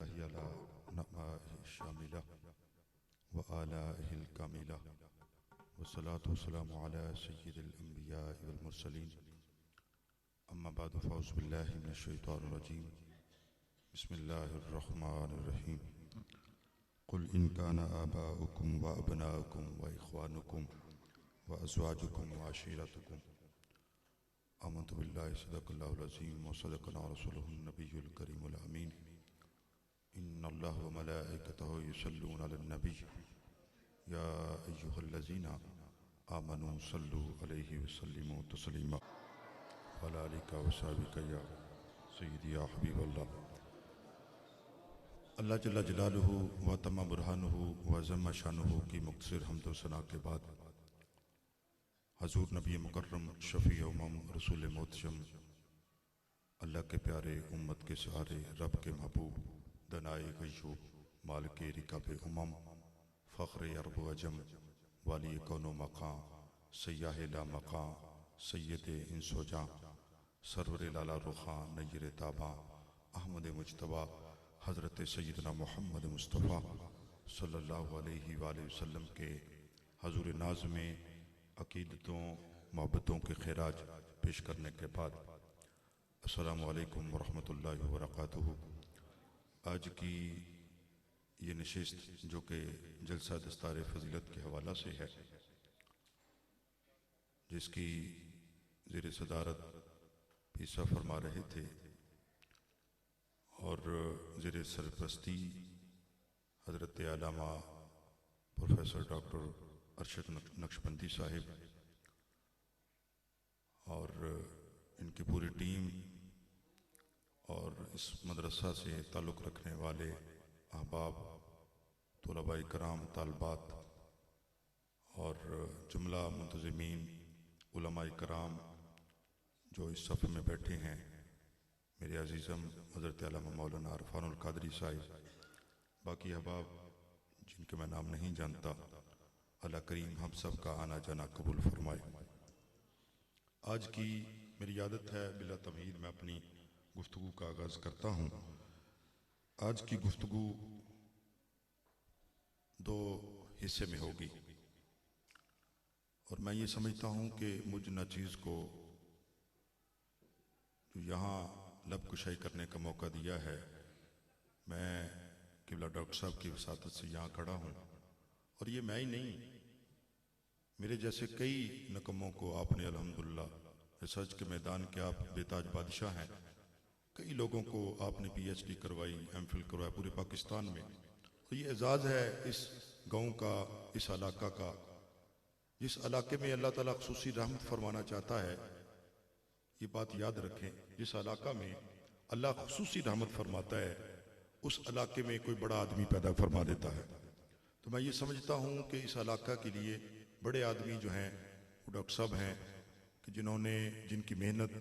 अला नमाहि शामिला व आलाहिल कामिला वस्सलातु वस्सलामु अला सय्यिदिल अंबिया वल मुरसलीन अम्मा बअद फ़अऊज़ु बिल्लाहि मिनश शैतानिर रजीम बिस्मिल्लाहिर रहमानिर रहीम कुल इन काना आबाउकुम व अबनाउकुम व इख्वानुकुम व अज़वाजुकुम व अशीरतुकुम आमन्तु बिल्लाहि सदक़ल्लाहुल अज़ीम व सदक़ना रसूलुहुन नबियुल करीमुल अमीन इन्नल्लाह व मलाइकतहु युसल्लूना अलन नबी या अय्युहल्लज़ीना आमनू सल्लु अलैहि वसल्लिमू तस्लीमा वअला आलिका व सहाबिका या सय्यदी या हबीबल्लाह। अल्लाह जल्ला जलालुहु व तम्मा बुरहानुहु व ज़म्मा शानुहु की मुक़्तसिर हम्द व सना के बाद हज़ूर नबी मुकर्रम शफ़ी उम्मम रसूल मोहतशम अल्लाह के प्यारे उम्मत के सहारे रब के महबूब दनाए गयूब मालिक रिकाब उम्मम फ़ख्र अरब अजम वाली कौनो मकां सयाह ला मकां सैयद इंसोजा सरवर लाला रुखां नय्यर ताबा अहमद मुजतबा हज़रत सैयदना मोहम्मद मुस्तफ़ा सल्लल्लाहु अलैहि वसल्लम के हज़ूर नाज़ में अक़ीदतों मोहब्बतों के खैराज पेश करने के बाद अस्सलामु अलैकुम वरहमतुल्लाहि वबरकातुहू। आज की ये नशिस्त जो कि जलसा दस्तार फजीलत के हवाला से है, जिसकी ज़ेर सदारत पीसा फरमा रहे थे और ज़ेर सरपरस्ती हज़रत आलामा प्रोफेसर डॉक्टर अरशद नक्शबंदी साहिब और इनकी पूरी टीम और इस मदरसा से ताल्लुक़ रखने वाले अहबाब तुलबाए कराम तालबात और जुमला मुंतज़िमीन उलमाए कराम जो इस सफ़ में बैठे हैं, मेरे अज़ीज़म हज़रत आलमा मौलाना अरफ़ानुल क़ादरी साहिब, बाकी अहबाब जिनके मैं नाम नहीं जानता, अल्लाह करीम हम सब का आना जाना कबूल फरमाए। आज की मेरी आदत है बिला तमहीद मैं अपनी गुफ्तगू का आगाज़ करता हूँ। आज की गुफ्तगू दो हिस्से में होगी और मैं ये समझता हूँ कि मुझ नाचीज़ को जो यहाँ लब कुशाई करने का मौका दिया है, मैं किबला डॉक्टर साहब की वसातत से यहाँ खड़ा हूँ और ये मैं ही नहीं, मेरे जैसे कई नकमों को आपने अल्हम्दुलिल्लाह रिसर्च के मैदान के आप बेताज बादशाह हैं। कई लोगों को आपने पीएचडी करवाई, एमफिल करवाया पूरे पाकिस्तान में। तो ये एजाज़ है इस गांव का, इस इलाका का, जिस इलाके में अल्लाह ताला खुसूसी रहमत फरमाना चाहता है। ये बात याद रखें, जिस इलाका में अल्लाह खुसूसी रहमत फरमाता है उस इलाके में कोई बड़ा आदमी पैदा फरमा देता है। तो मैं ये समझता हूँ कि इस इलाका के लिए बड़े आदमी जो हैं वो डॉक्टर साहब हैं कि जिन्होंने जिनकी मेहनत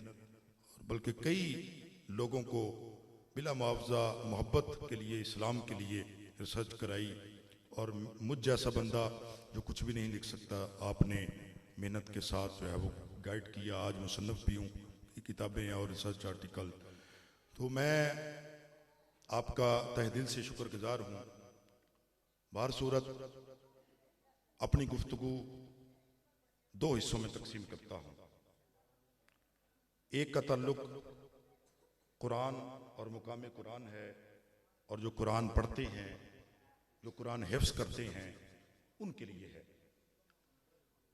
और बल्कि कई लोगों को बिला मुआवजा मोहब्बत के लिए, इस्लाम के लिए रिसर्च कराई और मुझ जैसा बंदा जो कुछ भी नहीं लिख सकता, आपने मेहनत के साथ जो है वो गाइड किया। आज मुसन्नफ़ भी हूँ, किताबें और रिसर्च आर्टिकल। तो मैं आपका तहे दिल से शुक्रगुजार हूँ। बाहर सूरत अपनी गुफ्तगू दो हिस्सों में तकसीम करता हूँ। एक का ताल्लुक कुरान और मुकाम कुरान है और जो कुरान पढ़ते हैं, जो कुरान हिफ्ज़ करते हैं, उनके लिए है।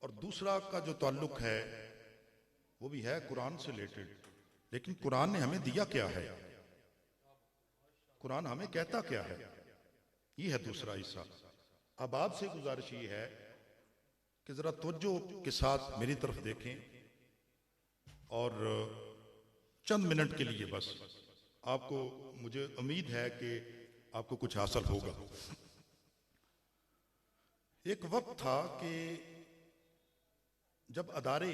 और दूसरा का जो ताल्लुक है वो भी है कुरान से रिलेटेड, लेकिन कुरान ने हमें दिया क्या है, कुरान हमें कहता क्या है, ये है दूसरा हिस्सा। अब आपसे गुजारिश ये है कि जरा तवज्जो के साथ मेरी तरफ देखें और चंद मिनट के लिए बस आपको, मुझे उम्मीद है कि आपको कुछ हासिल होगा। एक वक्त था कि जब अदारे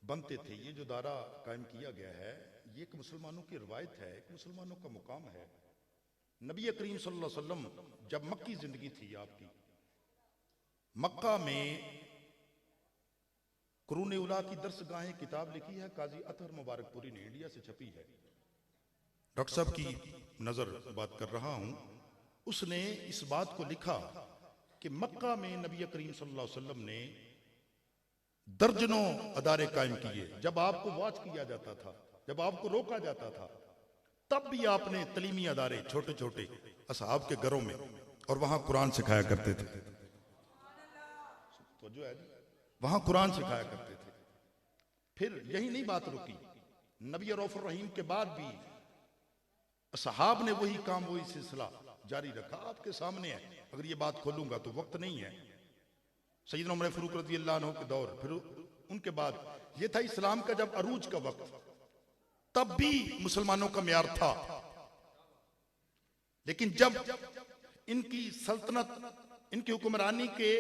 बनते थे, ये जो दारा कायम किया गया है, ये एक मुसलमानों की रवायत है, एक मुसलमानों का मुकाम है। नबी करीम सल्लल्लाहु अलैहि वसल्लम जब मक्की जिंदगी थी आपकी, मक्का में कुरून उला की दरसगाहें किताब लिखी है, काजी अतहर मुबारकपुरी ने, इंडिया से छपी है। डॉक्टर साहब की नजर बात कर रहा हूं, उसने इस बात को लिखा कि मक्का में नबी करीम सल्लल्लाहु अलैहि वसल्लम ने दर्जनों अदारे कायम किए। जब आपको वॉच किया जाता था, जब आपको रोका जाता था, तब भी आपने तलीमी अदारे छोटे छोटे असहाब के घरों में और वहां कुरान सिखाया करते थे। तो जो है वहां कुरान सिखाया करते थे। फिर यही नहीं बात रुकी, नबी रऊफुर रहीम के बाद भी असहाब ने वही काम, वही सिलसिला जारी रखा। आपके सामने है, अगर ये बात खोलूंगा तो वक्त नहीं है। सैयदना उमर फारूक रज़ी अल्लाह अन्हु के दौर, फिर उनके बाद ये था इस्लाम का जब अरूज का वक्त, तब भी मुसलमानों का म्यार था। लेकिन जब इनकी सल्तनत, इनकी हुक्मरानी के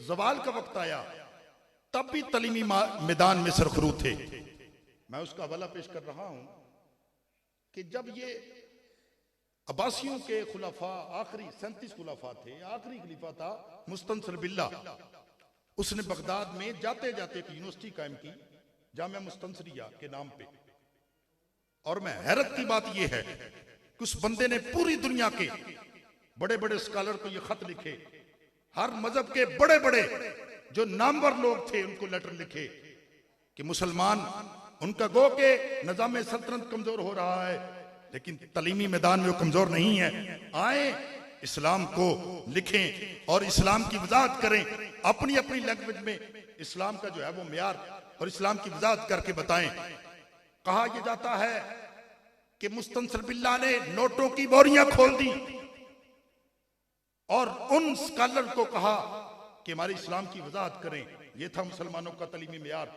जवाल का वक्त आया, तब भी तलीमी मैदान में सरखरू थे। मैं उसका हवाला पेश कर रहा हूं कि जब ये अब्बासियों के खुलाफा, आखिरी 37 खुलाफा थे, आखिरी खलीफा था मुस्तंसर बिल्ला, उसने बगदाद में जाते जाते एक यूनिवर्सिटी कायम की जामिया मुस्तंसरिया के नाम पे। और मैं हैरत की बात यह है कि उस बंदे ने पूरी दुनिया के बड़े बड़े स्कॉलर को ये खत लिखे, हर मजहब के बड़े बड़े जो नामवर लोग थे उनको लेटर लिखे कि मुसलमान, उनका गो के निजाम सल्तनत कमजोर हो रहा है, लेकिन तलीमी मैदान में वो कमजोर नहीं है। आए इस्लाम को लिखें और इस्लाम की वजाहत करें, अपनी अपनी लैंग्वेज में इस्लाम का जो है वो म्यार और इस्लाम की वजाहत करके बताएं। कहा यह जाता है कि मुस्तंसर बिल्ला ने नोटों की बोरियां खोल दी और उन स्कॉलर को कहा कि हमारे इस्लाम की वजाहत करें। यह था मुसलमानों का तलीमी म्यार।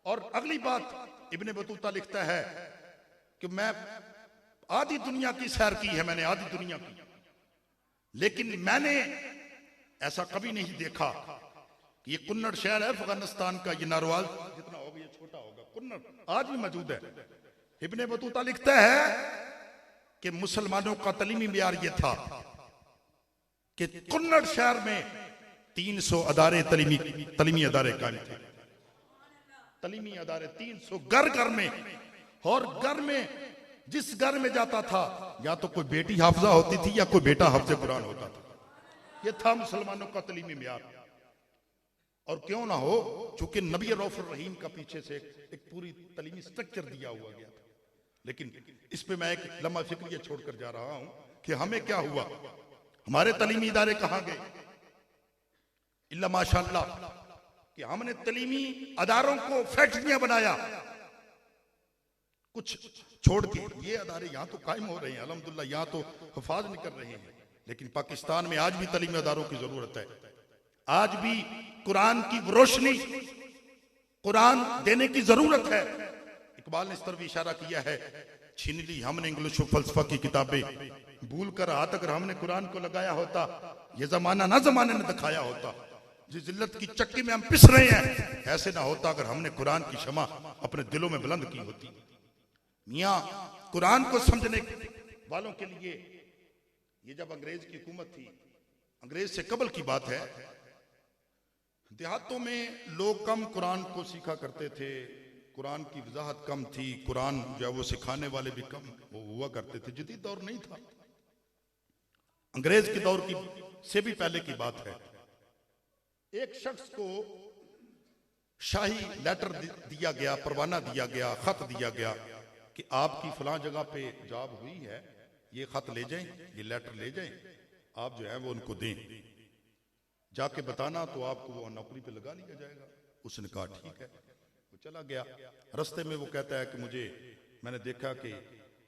और अगली बात इब्ने बतूता लिखता है कि मैं आधी दुनिया की सैर की है, मैंने आधी दुनिया की, लेकिन मैंने ऐसा कभी नहीं देखा कि ये कुन्नड़ शहर है अफगानिस्तान का, ये नारवाल जितना होगा ये छोटा होगा, कुन्नड़ आज भी मौजूद है। इब्ने बतूता लिखता है कि मुसलमानों का तलीमी म्यार ये था कि कुन्नड़ शहर में 300 अदारे तलीमी अदारे कायम थे। तलीमी अदारे 300 घर घर में, और घर में जिस घर में जाता था या तो कोई बेटी हाफजा होती थी या कोई बेटा हाफजे कुरान होता था। यह था मुसलमानों का तलीमी म्यार। और क्यों ना हो, चूंकि नबी रऊफुर रहीम का पीछे से एक पूरी तलीमी स्ट्रक्चर दिया हुआ गया था। लेकिन इस पे मैं एक लम्हा फिक्र छोड़कर जा रहा हूं कि हमें क्या हुआ, हमारे तलीमी इदारे कहां गए। इल्ला माशाअल्लाह कि हमने तलीमी अदारों को फैक्ट्रियां बनाया, कुछ छोड़ के ये अदारे यहां तो कायम हो रहे हैं अल्हम्दुलिल्लाह, यहां तो हिफाज नहीं कर रहे हैं। लेकिन पाकिस्तान में आज भी तलीमी अदारों की जरूरत है। आज भी कुरान की रोशनी, कुरान देने की जरूरत है। इकबाल ने इस तरफ इशारा किया है, छीन ली हमने इंग्लिश फलसफा की किताबें, भूल कर हाथ अगर हमने कुरान को लगाया होता, ये जमाना ना जमाने ने दिखाया होता। जिस जिल्लत की चक्की में हम पिस रहे हैं, ऐसे ना होता अगर हमने कुरान की शमा अपने दिलों में बुलंद की होती। मियां, कुरान को समझने वालों के लिए ये जब अंग्रेज की हुकूमत थी, अंग्रेज से कबल की बात है, देहातों में लोग कम कुरान को सीखा करते थे, कुरान की वजाहत कम थी, कुरान जो है वो सिखाने वाले भी कम वो हुआ करते थे। जदीद दौर नहीं था, अंग्रेज के दौर की से भी पहले की बात है। एक शख्स को शाही लेटर दिया गया, परवाना दिया गया, खत दिया गया कि आपकी फलां जगह पे जॉब हुई है, ये खत ले जाएं, ये लेटर ले जाएं, आप जो है वो उनको दें, जाके बताना तो आपको वो नौकरी पे लगा लिया जाएगा। उसने कहा ठीक है। वो चला गया। रास्ते में वो कहता है कि मैंने देखा कि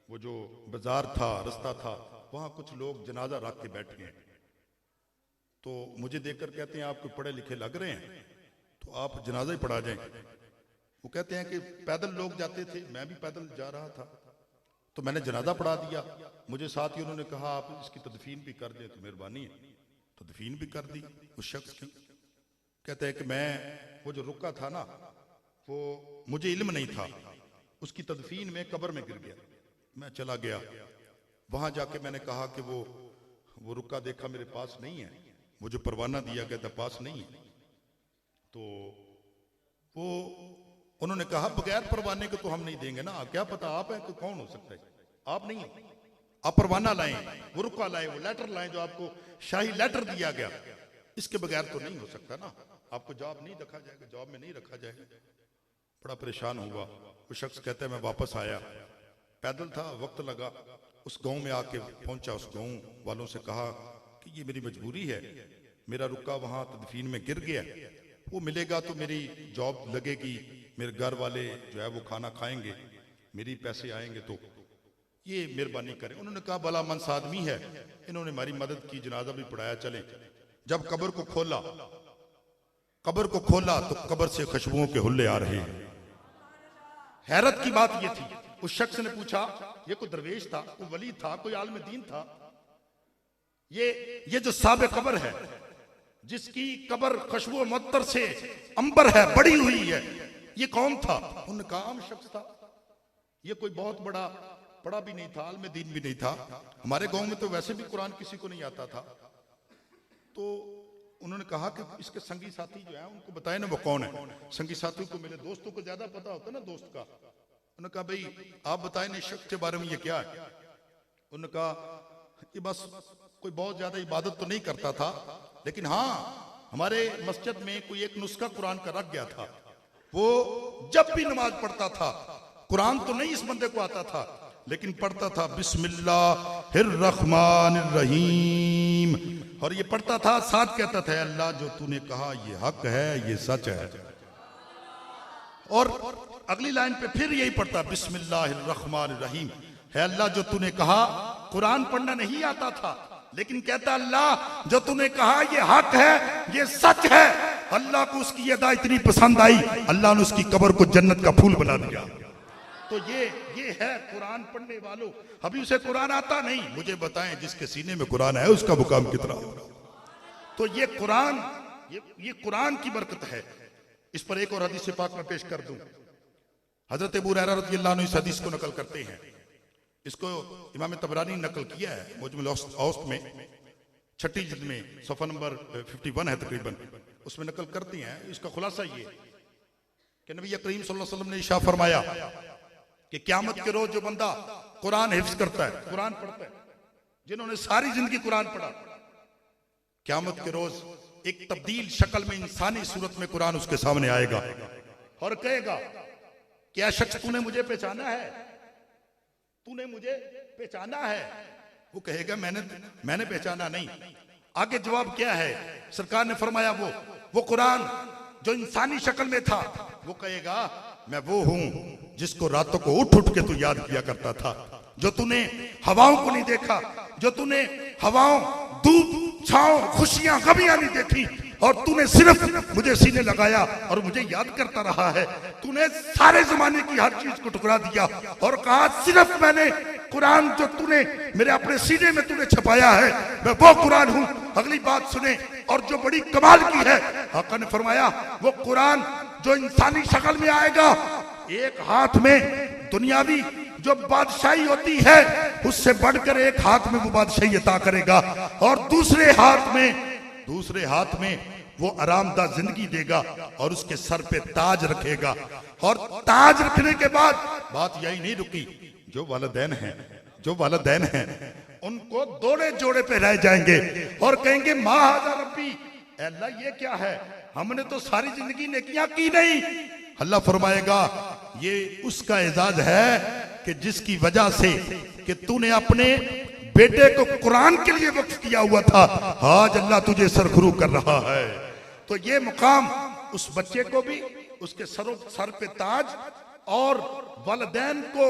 वो जो बाजार था, रास्ता था, वहां कुछ लोग जनाजा रख के बैठे हैं, तो मुझे देखकर कहते हैं आप कोई पढ़े लिखे लग रहे हैं, तो आप जनाजा ही पढ़ा जाएं। वो कहते हैं कि पैदल लोग जाते थे, मैं भी पैदल जा रहा था, तो मैंने जनाजा पढ़ा दिया। मुझे साथ ही उन्होंने कहा आप इसकी तदफीन भी कर दें तो मेहरबानी है। तदफीन भी कर दी उस शख्स की। कहते हैं कि मैं वो जो रुका था ना, वो मुझे इल्म नहीं था, उसकी तदफीन में कब्र में गिर गया। मैं चला गया, वहां जाके मैंने कहा कि वो रुका देखा मेरे पास नहीं है, वो जो परवाना दिया गया था पास नहीं है। तो उन्होंने कहा बगैर परवाने के तो हम नहीं देंगे ना, क्या पता आप हैं कि कौन हो सकता है। आप नहीं, आप परवाना लाएं, वो रुका लाएं, वो लेटर लाएं जो आपको शाही लेटर दिया गया। इसके बगैर तो नहीं हो सकता ना। आपको जॉब नहीं रखा जाएगा, जॉब में नहीं रखा जाएगा। बड़ा परेशान हुआ वो शख्स, कहता है मैं वापस आया, पैदल था, वक्त लगा, उस गांव में आके पहुंचा। उस गांव वालों से कहा कि ये मेरी मजबूरी है, मेरा रुका वहां तदफीन में गिर गया, वो मिलेगा तो मेरी जॉब लगेगी, मेरे घर वाले जो है वो खाना खाएंगे, मेरी पैसे आएंगे, तो ये मेहरबानी करें। उन्होंने कहा भला मनस आदमी है, इन्होंने हमारी मदद की, जनाजा भी पढ़ाया, चले। जब कब्र को खोला तो कब्र से खुशबुओं के हुल्ले आ रहे हैं। हैरत की बात यह थी, उस शख्स ने पूछा, ये कोई दरवेश था, कोई वली था, कोई आलम दीन था, ये जो साबे कब्र है, जिसकी कब्र खुशबू मुअत्तर से अंबर है, बड़ी हुई है, ये कौन था? उन्होंने कहा आम शख्स था, ये कोई बहुत बड़ा पढ़ा भी नहीं था, आलम दीन भी नहीं था, हमारे गांव में तो वैसे भी कुरान किसी को नहीं आता था। तो उन्होंने कहा कि इसके संगी साथी जो है उनको बताए ना वो कौन है। संगी साथी को, मेरे दोस्तों को ज्यादा पता होता है ना दोस्त का। उन्होंने कहा भाई आप बताए ना शख्स के बारे में, ये क्या है? उन्होंने कहा ये बस कोई बहुत ज्यादा इबादत तो नहीं करता था, लेकिन हाँ हमारे मस्जिद में कोई एक नुस्खा कुरान का रख गया था, वो जब भी नमाज पढ़ता था, कुरान तो नहीं इस बंदे को आता था, लेकिन पढ़ता था बिस्मिल्लाहिर्रहमानिर्रहीम, और ये पढ़ता था, साथ कहता था अल्लाह जो तूने कहा ये हक है, ये सच है। और अगली लाइन पे फिर यही पढ़ता बिस्मिल्लाहिर्रहमानिर्रहीम, है अल्लाह जो तूने कहा, कुरान पढ़ना नहीं आता था, लेकिन कहता अल्लाह जो तूने कहा ये हक है, ये सच है। अल्लाह को उसकी अदा इतनी पसंद आई, अल्लाह ने उसकी कब्र को जन्नत का फूल बना दिया। तो ये है कुरान पढ़ने वालों। अभी उसे कुरान आता नहीं, मुझे बताएं जिसके सीने में कुरान है उसका मुकाम कितना होगा। तो ये कुरान, ये कुरान की बरकत है। इस पर एक और हदीस पाक में पेश कर दूं। हजरत अबू हुरैरा रज़ियल्लाहु अन्हु इस हदीस को नकल करते हैं। इसको इमाम तबरानी नकल किया है मुजमुल औसत में, 6ठी जिल्द में, सफ़ा नंबर 51 है तकरीबन, उसमें नकल करते हैं। इसका खुलासा ये कि नबी करीम सल्लल्लाहु अलैहि वसल्लम ने इरशाद फरमाया कि क़यामत के रोज जो बंदा कुरान हिफ्ज करता है, कुरान पढ़ता है, जिन्होंने सारी जिंदगी कुरान पढ़ा, क़यामत के रोज एक तब्दील शक्ल में, इंसानी सूरत में कुरान उसके सामने आएगा और कहेगा क्या शख्स तूने मुझे पहचाना है, तूने मुझे पहचाना है? वो कहेगा मैंने पहचाना नहीं। आगे जवाब क्या है? सरकार ने फरमाया वो कुरान जो इंसानी शक्ल में था, वो कहेगा मैं वो हूं जिसको रातों को उठ उठ के तू याद किया करता था, जो तूने हवाओं को नहीं देखा, जो तूने हवाओं, धूप, छांव, खुशियां, गमियां नहीं देखी, और तूने सिर्फ मुझे सीने लगाया और मुझे याद करता रहा है। तूने सारे जमाने की हर चीज को टुकरा दिया और कहा सिर्फ मैंने कुरान जो तूने मेरे अपने सीने में तूने छपाया है, मैं वो कुरान हूं। अगली बात सुने, और जो बड़ी कमाल की है, आका ने फरमाया वो कुरान जो इंसानी शक्ल में आएगा, एक हाथ में दुनियावी जो बादशाही होती है उससे बढ़कर एक हाथ में वो बादशाही अता करेगा, और दूसरे हाथ में वो आरामदाह जिंदगी देगा और उसके सर पे ताज रखेगा। और ताज रखने के बाद बात यही नहीं रुकी, जो वालिदैन हैं उनको दोड़े जोड़े पे रह जाएंगे और कहेंगे माँ हाज़ा रब्बी, अल्लाह ये क्या है, हमने तो सारी जिंदगी नेकियां की नहीं। अल्लाह फरमाएगा ये उसका एजाज है कि जिसकी वजह से कि तूने अपने बेटे को कुरान के लिए वक्फ किया हुआ था, आज अल्लाह तुझे सरखुरू कर रहा है। तो ये मुकाम उस बच्चे को भी, उसके सर पे ताज, और वालिदैन को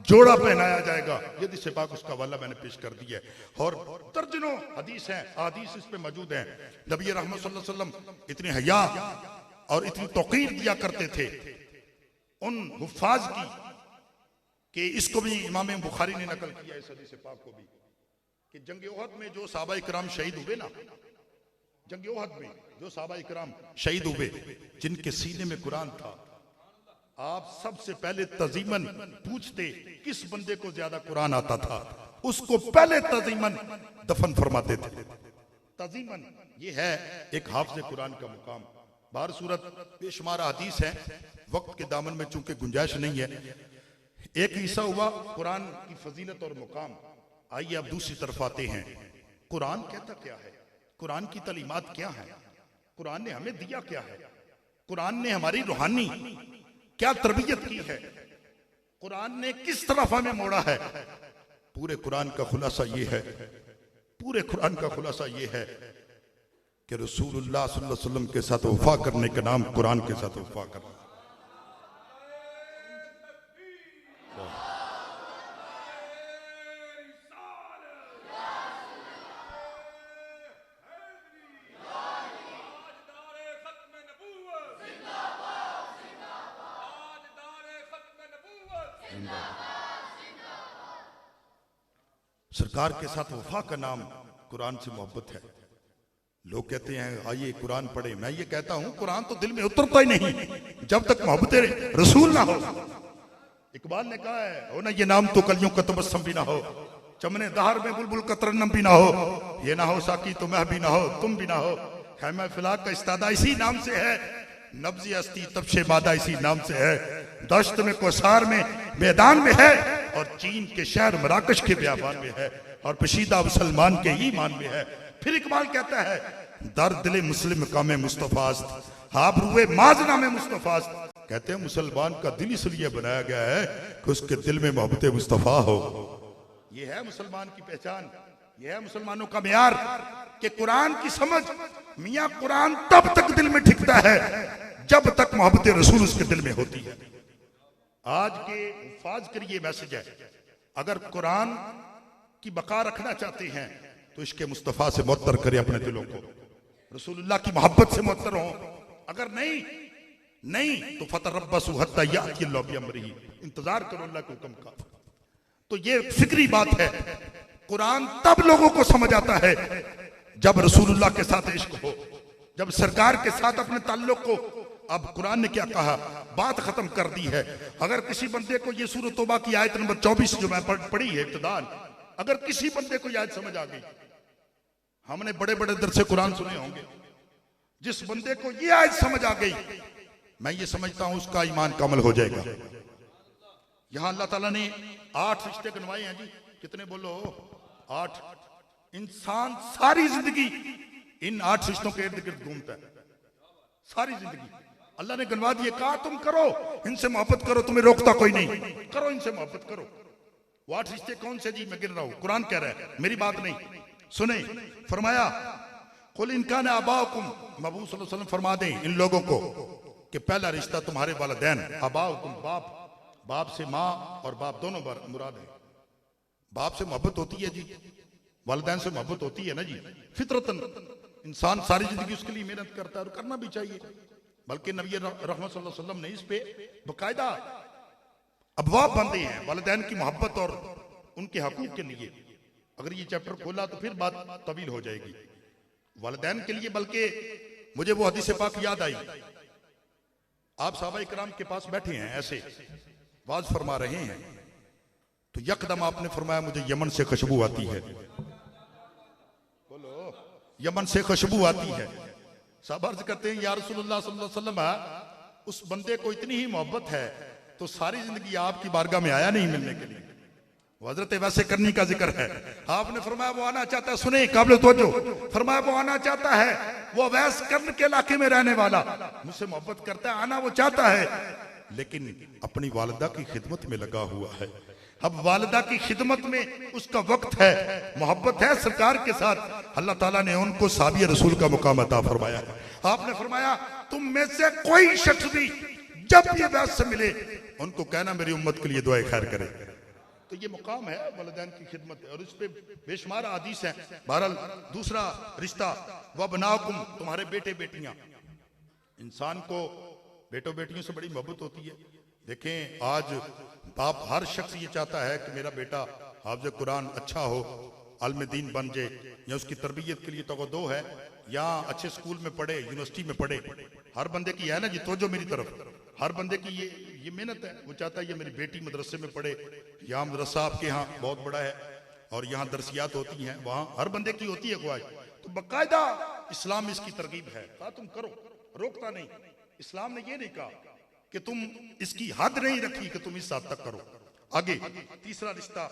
जोड़ा पहनाया जाएगा। ये हदीस पाक उसका वाला मैंने पेश कर दिया है, और दर्जनों हदीस हैं, हदीस इस पे मौजूद हैं। नबी रहमत सल्लल्लाहु अलैहि वसल्लम इतनी हया और इतनी तौकीर दिया करते थे उन हुफ्फाज की, कि इसको भी इमाम बुखारी ने नकल किया इस हदीस पाक को भी, कि जंग ओहद में जो सहाबा इकराम शहीद हुए ना, जंग ओहद में जो सहाबा इकराम शहीद हुए जिनके सीने में कुरान था, आप सबसे पहले तजीमन पूछते किस बंदे को ज्यादा कुरान आता था, उसको पहले तजीमन दफन फरमाते थे। तजीमन ये है एक हाफिज कुरान का मुकाम। बाहर सूरत बेशुमार हदीस है, वक्त के दामन में चूंकि गुंजाइश नहीं है, एक हिस्सा हुआ कुरान की फजीलत और मुकाम। आइए अब दूसरी तरफ आते हैं। कुरान कहता क्या है, कुरान की तालीमात क्या है, कुरान ने हमें दिया क्या है, कुरान ने हमारी रूहानी क्या तरबियत की है, कुरान ने किस तरफ हमें मोड़ा है। पूरे कुरान का खुलासा ये है, पूरे कुरान का खुलासा ये है कि रसूलुल्लाह सल्लल्लाहु अलैहि वसल्लम के साथ वफा करने का नाम कुरान के साथ वफा करना। सरकार के साथ वफा का नाम कुरान से मोहब्बत है। लोग कहते हैं आइए कुरान पढ़े। मैं ये कहता हूं कुरान तो दिल में उतरता ही नहीं जब तक मोहब्बत रसूल ना हो। इकबाल ने कहा है हो ना ये नाम तो कलियों का तबस्सुम भी ना हो, चमने दहर में बुलबुल का तरन्नम भी ना हो, ये ना हो साकी तो मैं भी ना हो, तुम भी ना हो। खैमा फिलाक का इस्तादा इसी नाम से है, नब्ज़ अस्ती तबशे मादा इसी नाम से है, दश्त में कोसार में मैदान में है, और चीन के शहर मराकश के बियाबान में है, और पशीदा मुसलमान के ईमान में है। फिर इकबाल कहता है दर दिले मुस्लिम कामे मुस्तफास्त आबरूए माजना में मुस्तफास्त। कहते हैं मुसलमान का दिल इसलिए बनाया गया है कि उसके दिल में मोहब्बत मुस्तफा हो। ये है मुसलमान की पहचान, ये है मुसलमानों का मेयार कि कुरान की समझ। मियां कुरान तब तक दिल में ठिकता है जब तक मोहब्बत रसूल उसके दिल में होती है। आज के हुफ्फाज के लिए मैसेज है, अगर कुरान की बका रखना चाहते हैं तो इसके मुस्तफा से मुअत्तर करें अपने दिलों को, रसूलुल्लाह की मोहब्बत से मुअत्तर हो। अगर नहीं तो फतरब्बसू हत्ता याती अल्लाह बिअम्रिही, इंतजार करो अल्लाह के हुक्म का। तो ये फिक्री बात है। कुरान तब लोगों को समझ आता है जब रसूलुल्लाह के साथ इश्क हो, जब सरकार के साथ अपने ताल्लुक को। अब कुरान ने क्या कहा, बात खत्म कर दी है। अगर किसी बंदे को ये सूरह तौबा की आयत नंबर 24 जो मैं पढ़ी है इब्तिदान, अगर किसी बंदे को आयत समझ आ गई, हमने बड़े बड़े दरसे कुरान सुने होंगे, जिस बंदे को ये आयत समझ आ गई, मैं ये समझता हूं उसका ईमान कामिल हो जाएगा। यहां अल्लाह ताला ने 8 रिश्ते गिनवाए हैं जी। कितने बोलो? 8। इंसान सारी जिंदगी इन 8 रिश्तों के इर्द गिर्द घूमता है, सारी जिंदगी। अल्लाह ने गिनवा दिए, कहा तुम करो, इनसे मोहब्बत करो, तुम्हें रोकता कोई नहीं, करो इनसे मोहब्बत करो। वो 8 रिश्ते कौन से जी? मैं गिन रहा हूं, कुरान कह रहा है, मेरी बात नहीं। सुने, फरमाया कुल इनका ने आबाउकुम, महबूब सल्लल्लाहु अलैहि वसल्लम फरमा दें इन लोगों को कि पहला रिश्ता तुम्हारे वालिदैन, आबाउकुम बाप से माँ और बाप दोनों मुराद है। बाप से मोहब्बत होती है जी, वालिदैन से मोहब्बत होती है ना जी, फितरतन। इंसान सारी जिंदगी उसके लिए मेहनत करता है और करना भी चाहिए। बल्कि नबी रहमत सल्लल्लाहु अलैहि वसल्लम ने इस पे बाकायदा अबवाब बांधे हैं वालिदैन की मोहब्बत और उनके हकूक के लिए। अगर ये चैप्टर खोला तो फिर बात तवील हो जाएगी वालिदैन के लिए। बल्कि मुझे वो हदीस पाक याद आई, आप सहाबा इकराम के पास बैठे हैं, ऐसे वाज फरमा रहे हैं, तो यकदम आपने फरमाया मुझे यमन से खुशबू आती है। बोलो, यमन से खुशबू आती है। साहब अर्ज करते हैं या रसूलुल्लाह सल्लल्लाहु अलैहि वसल्लम, उस बंदे को इतनी ही मोहब्बत है तो सारी जिंदगी आपकी बारगाह में आया नहीं मिलने के लिए। वो हजरत वैसे करनी का जिक्र है। आपने फरमाया वो आना चाहता है, सुने काबिल तवज्जो, फरमाया वो आना चाहता है, वो वैस करन के इलाके में रहने वाला, मुझसे मोहब्बत करता है, आना वो चाहता है, लेकिन अपनी वालिदा की खिदमत में लगा हुआ है। अब वालिदा की खिदमत में उसका वक्त है, मोहब्बत है सरकार के साथ। अल्लाह ताला ने उनको साबिय रसूल का मुकाम अता फरमाया। आपने फरमाया तुम में से कोई शख्स भी जब ये वैस से मिले उनको कहना मेरी उम्मत के लिए दुआए खैर करे। तो ये मुकाम है वालिदैन की खिदमत है, और इस पे बेशुमार हदीस है। बहरहाल दूसरा रिश्ता व बनाकुम, तुम्हारे बेटे बेटियां। इंसान को बेटों बेटियों से बड़ी मोहब्बत होती है। देखें आज बाप हर शख्स ये चाहता है कि मेरा बेटा हाफ़िज़ कुरान अच्छा हो, आलिम दीन बन जाए, या उसकी तरबियत के लिए तवज्जो है, या अच्छे स्कूल में पढ़े, यूनिवर्सिटी में पढ़े। हर बंदे की है ना जी तवज्जो मेरी तरफ, हर बंदे की ये मेहनत है। वो चाहता है ये मेरी बेटी मदरसे में पढ़े, यहाँ मदरसा आपके यहाँ बहुत बड़ा है और यहाँ दरसियात होती हैं, वहाँ हर बंदे की होती है ख्वाहिश। तो बाकायदा इस्लाम में इसकी तरगीब है, कहा तुम करो, रोकता नहीं। इस्लाम ने ये नहीं कहा कि तुम इसकी हद नहीं रखी कि तुम इस हद तक करो। आगे तीसरा रिश्ता,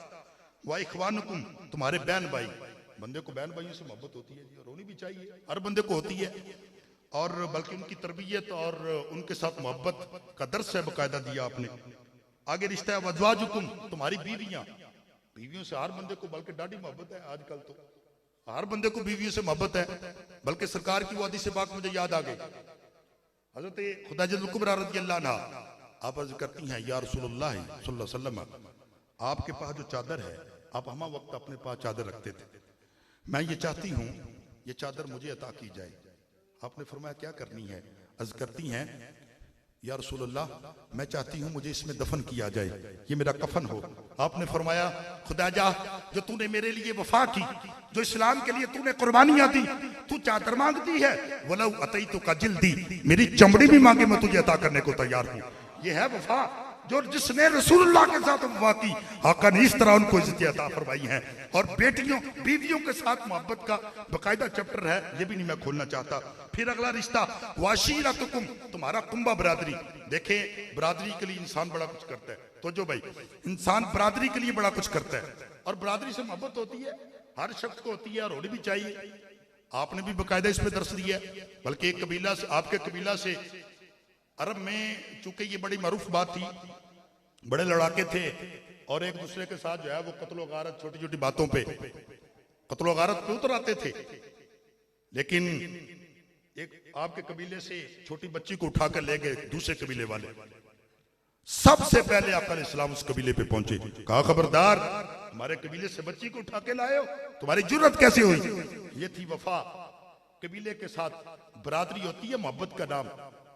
व इखवानुकुम, तुम्हारे बहन भाई। बंदे को बहन भाइयों से मोहब्बत होती है जी, और होनी भी चाहिए, हर बंदे को होती है, और बल्कि उनकी तरबियत और उनके साथ मोहब्बत का दर्स है बाकायदा दिया आपने। आगे रिश्ता है वज़वाजुकुम, तुम्हारी बीवियां। बीवियों से हर बंदे को बल्कि डाढ़ी मोहब्बत है, आजकल तो हर बंदे को बीवियों से मोहब्बत है। बल्कि सरकार की वो हदीस पाक मुझे याद आ गई, हजरत खुदाजतुल कुबरा रज़ियल्लाहु अन्हा आप अर्ज करती हैं, या रसूलुल्लाह सल्लल्लाहु अलैहि वसल्लम, आपके पास जो चादर है, आप हमा वक्त अपने पास चादर रखते थे, मैं ये चाहती हूँ ये चादर मुझे अता की जाए। आपने फरमाया क्या करनी है? अर्ज करती हैं, या रसूलुल्लाह मैं चाहती हूँ मुझे इसमें दफन किया जाए, ये मेरा कफन हो। आपने फरमाया, खुदा जा, जो तूने मेरे लिए वफा की, जो इस्लाम के लिए तूने कुर्बानियां दी, तू चादर मांगती है, वलौ अतईतु का जिल्दी, मेरी चमड़ी भी मांगे मैं तुझे अता करने को तैयार हूँ। ये है वफा, जो जिसने रसूलुल्लाह के साथ वफा की, आका ने इस तरह उनको इज्जत अता फरमाई है। और बेटियों बीवियों के साथ मोहब्बत का बाकायदा चैप्टर है, ये भी नहीं मैं खोलना चाहता। फिर अगला रिश्ता वाशीरतुकुम, तुम्हारा कुंबा बरादरी। देखे बरादरी के लिए इंसान बड़ा कुछ करता है, तो जो भाई इंसान बरादरी के लिए बड़ा कुछ करता है, और बरादरी से मोहब्बत होती है, हर शख्स को होती है, और होनी भी चाहिए। आपने भी बाकायदा इस पे दर्स दिया है। बल्कि एक कबीला से, आपके कबीला से अरब में, चूंकि ये बड़ी मरूफ बात थी, बड़े लड़ाके थे, और एक दूसरे के साथ जो है वो कत्लो गारत, छोटी छोटी बातों पे कत्लो गारत पे उतर आते थे। लेकिन एक आपके कबीले से छोटी बच्ची को उठाकर ले गए दूसरे कबीले वाले। सबसे पहले आका अलैहिस्सलाम उस कबीले पे पहुंचे, कहा खबरदार, हमारे कबीले से बच्ची को उठा के लाए हो, तुम्हारी जुर्रत कैसे हुई? ये थी वफा। कबीले के साथ बरादरी होती है, मोहब्बत का नाम।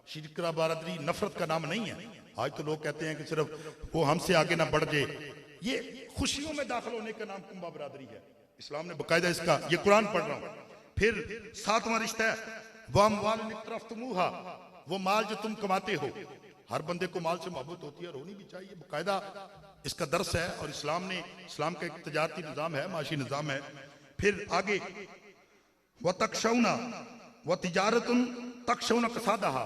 शिरकरा बरादरी नफरत का नाम नहीं है। आज तो लोग कहते हैं कि सिर्फ वो हमसे आगे ना बढ़ जाए, ये खुशियों में दाखिल होने का नाम कुंबा बरादरी है। इस्लाम ने बाकायदा इसका, ये कुरान पढ़ रहा हूं। फिर सातवां रिश्ता है वामवालुहा, वो माल जो तुम कमाते हो। हर बंदे को माल से मोहब्बत होती है, और होनी भी चाहिए, बाकायदा इसका दर्स है। और इस्लाम का एक तजारती निज़ाम है, माशी निज़ाम है। फिर आगे व तकशौना व तिजारतुन तकशौना कसादहा,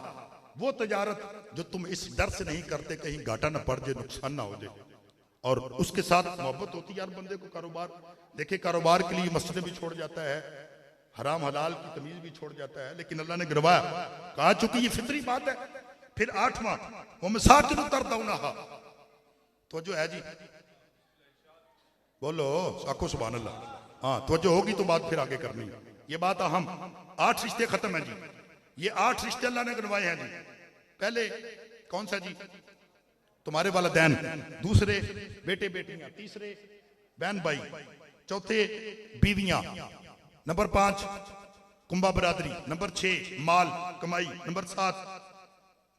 वो तजारत जो तुम इस डर से नहीं करते कहीं घाटा ना पड़ जाए, नुकसान ना हो जाए, और उसके साथ मोहब्बत होती है हर बंदे को। कारोबार देखे, कारोबार के लिए मस्जिद भी छोड़ जाता है, हराम हलाल की तमीज भी छोड़ जाता है, लेकिन अल्लाह ने गिरवाया, कहा चुकी ये फितरी बात है। फिर आठवां वो मसाकिन तरदौनहा, तो जो है जी, बोलो साखो सुभान अल्लाह। हाँ, तो जो होगी तो बात फिर आगे करनी है, ये बात अहम। 8 रिश्ते खत्म है जी, ये 8 रिश्ते अल्लाह ने गिनवाए हैं जी। पहले कौन सा जी? तुम्हारे वालिदैन, दूसरे बेटे बेटियां, तीसरे बहन भाई, चौथे बीवियां, नंबर 5 कुंबा बरादरी, नंबर 6 माल कमाई, नंबर 7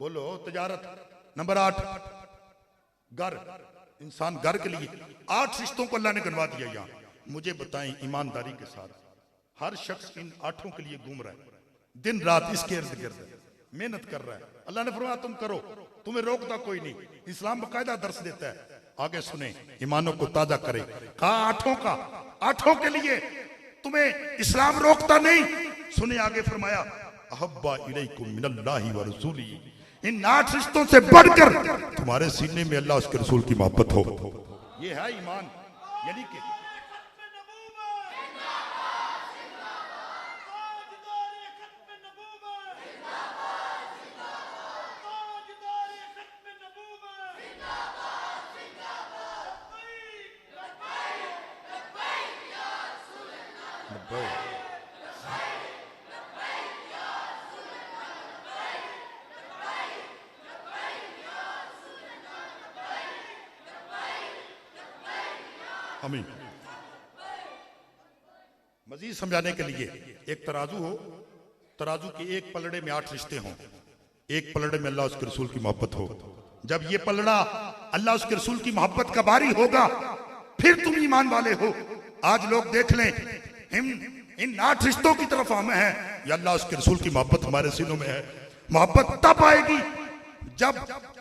बोलो तजारत, नंबर 8 घर, इंसान घर के लिए। 8 रिश्तों को अल्लाह ने गिनवा दिया। यहाँ मुझे बताएं ईमानदारी के साथ, हर शख्स इन 8 के लिए घूम रहा है, दिन रात इसके इर्द गिर्द मेहनत कर रहा है। अल्लाह ने फरमाया तुम करो, तुम्हें रोकता कोई नहीं। इस्लाम बाकायदा दर्श देता है। आगे सुने, ईमानों को ताजा करे। कहा 8 के लिए तुम्हें इस्लाम रोकता नहीं। सुने आगे फरमाया अहब्बा इलैकुम मिनल्लाहि व रसूली, इन 8 रिश्तों से बढ़कर तुम्हारे सीने में अल्लाह उसके रसूल की मोहब्बत हो। ये है ईमान, यानी कि आमीन। मजीद समझाने के लिए, एक तराजू हो, तराजू के एक पलड़े में 8 रिश्ते हों, एक पलड़े में अल्लाह उसके रसूल की मोहब्बत हो। जब ये पलड़ा अल्लाह उसके रसूल की मोहब्बत का बारी होगा, फिर तुम ईमान वाले हो। आज लोग देख लें, इन 8 रिश्तों की तरफ हम हैं, या अल्लाह उसके रसूल की मोहब्बत हमारे सीनों में है। मोहब्बत तब आएगी जब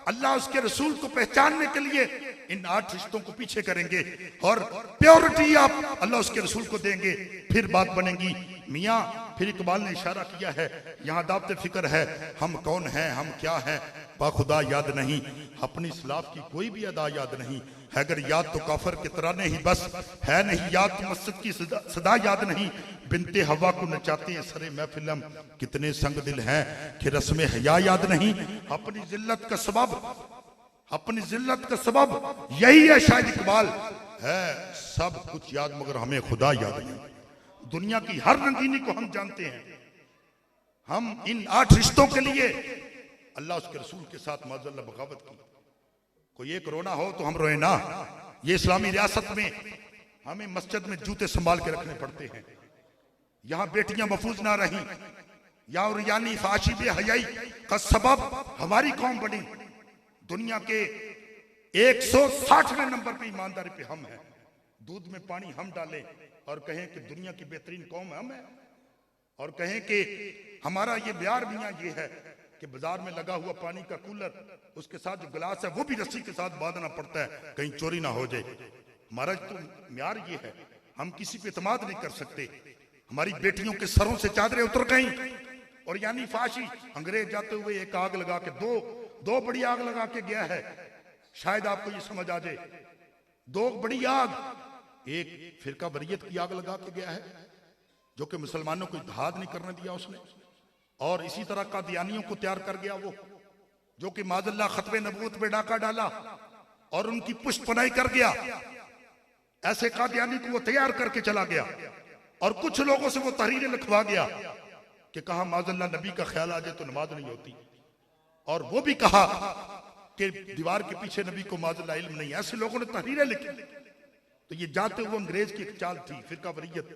अल्लाह उसके रसूल को पहचानने के लिए इन 8 रिश्तों को पीछे करेंगे और प्योरिटी आप अल्लाह उसके रसूल को देंगे, फिर बात बनेगी। मियाँ फिर इकबाल ने इशारा किया है, यहाँ दावत फिक्र है, हम कौन हैं, हम क्या हैं, बाखुदा याद नहीं, अपनी इस्लाफ की कोई भी अदा याद नहीं है, अगर याद तो काफर के तराने ही बस है, नहीं याद तो मस्जिद की सदा याद नहीं, बिनते हवा को नचाते हैं सरे महफिलम, कितने संग दिल हैं कि रस्म हया याद नहीं, अपनी जिल्लत का सबब, अपनी जिल्लत का सबब यही है शायद इकबाल है, सब कुछ याद मगर हमें खुदा याद नहीं। दुनिया की हर रंगीनी को हम जानते हैं, हम इन 8 रिश्तों के लिए अल्लाह उसके रसूल के साथ माज़अल्लाह बगावत की। कोई एक रोना हो तो हम रोए ना, ये इस्लामी रियासत में हमें मस्जिद में जूते संभाल के रखने पड़ते हैं, यहाँ बेटियां महफूज ना रही, या और यानी फाशी बेहयाई का सबब हमारी कौम बनी। दुनिया के 160वें नंबर पे ईमानदारी पे हम हैं, दूध में पानी हम डालें और कहें कि दुनिया की बेहतरीन कौम हम है, और कहें कि हमारा ये प्यार मियाँ ये है कि बाजार में लगा हुआ पानी का कूलर, उसके साथ जो गिलास है वो भी रस्सी के साथ बांधना पड़ता है कहीं चोरी ना हो जाए। हमारा तो म्यार ये है, हम किसी पे इत्मीनान नहीं कर सकते। हमारी बेटियों के सरों से चादरें उतर गई, और यानी फाशी, अंग्रेज जाते हुए एक आग लगा के दो बड़ी आग लगा के गया है, शायद आपको ये समझ आ जाए, 2 बड़ी आग, एक फिरका बरियत की आग लगा के गया है जो कि मुसलमानों को इत्तेहाद नहीं करने दिया उसने, और इसी तरह कादियानियों को तैयार कर गया वो, जो कि माज़अल्लाह खत्मे नबूवत पे डाका डाला और उनकी पुष्ट पनाही कर गया। ऐसे कादियानी को वो तैयार करके चला गया, और कुछ लोगों से वो तहरीरें लिखवा गया कि कहा माज़अल्लाह नबी का ख्याल आ जाए तो नमाज नहीं होती, और वो भी कहा कि दीवार के पीछे नबी को माज़अल्लाह इल्म नहीं। ऐसे लोगों ने तहरीरें लिखी। तो ये जाते हुए अंग्रेज की एक चाल थी, फिरका वरीयत।